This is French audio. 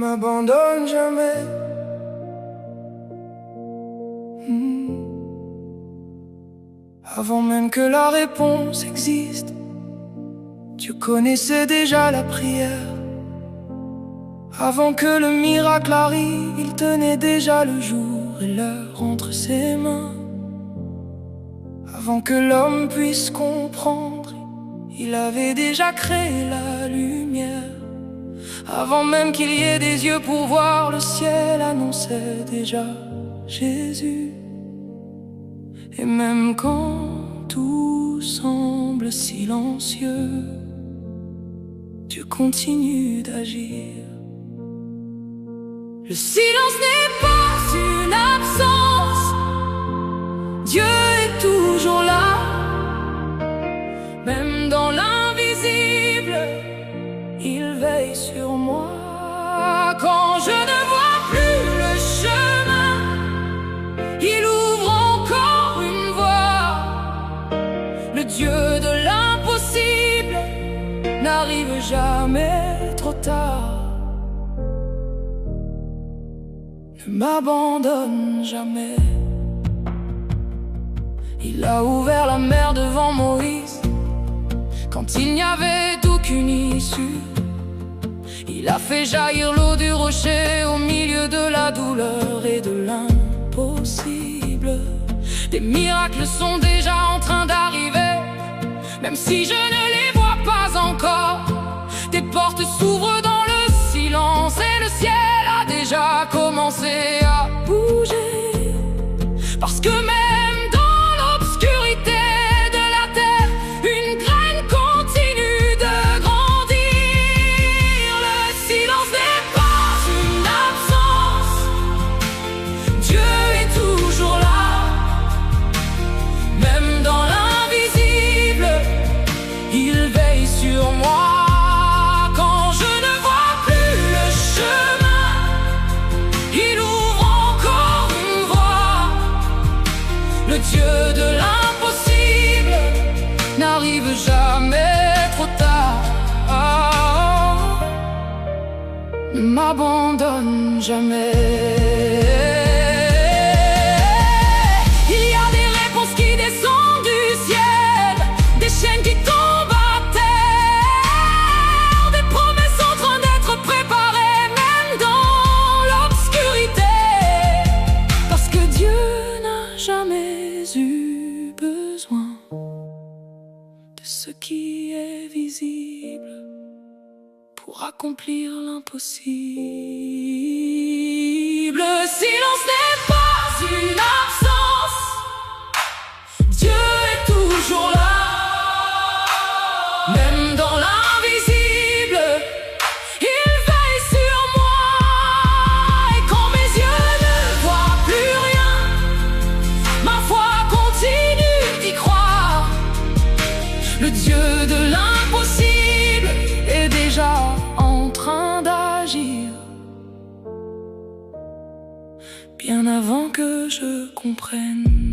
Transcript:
m'abandonne jamais. Avant même que la réponse existe, tu connaissais déjà la prière. Avant que le miracle arrive, il tenait déjà le jour et l'heure entre ses mains. Avant que l'homme puisse comprendre, il avait déjà créé la lumière. Avant même qu'il y ait des yeux pour voir, le ciel annonçait déjà Jésus. Et même quand tout semble silencieux, tu continues d'agir. Le silence n'est pas une absence, Dieu est toujours là. Même dans l'invisible, il veille sur moi. Quand je ne vois plus le chemin, il ouvre encore une voie. Le Dieu de l'impossible n'arrive jamais trop tard. Ne m'abandonne jamais. Il a ouvert la mer devant Moïse quand il n'y avait aucune issue. Il a fait jaillir l'eau du rocher au milieu de la douleur et de l'impossible. Des miracles sont déjà en train d'arriver, même si je ne les vois pas encore. Des portes s'ouvrent dans le silence et le ciel a déjà commencé à bouger. Parce que même dans l'obscurité de la terre, une graine continue de grandir. Le silence n'est pas une absence, Dieu est toujours là. Même dans l'invisible, il veille sur moi. Le Dieu de l'impossible n'arrive jamais trop tard. Ne m'abandonne jamais. Il y a des réponses qui descendent du ciel, des chaînes qui tombent à terre, des promesses en train d'être préparées, même dans l'obscurité. Parce que Dieu n'a jamais eu besoin de ce qui est visible pour accomplir l'impossible. Le silence n'est pas une absence, Dieu est toujours là. Même dans l'invisible, il veille sur moi. Et quand mes yeux ne voient plus rien, ma foi continue d'y croire. Le Dieu de l'impossible est déjà en train d'agir, bien avant que je comprenne.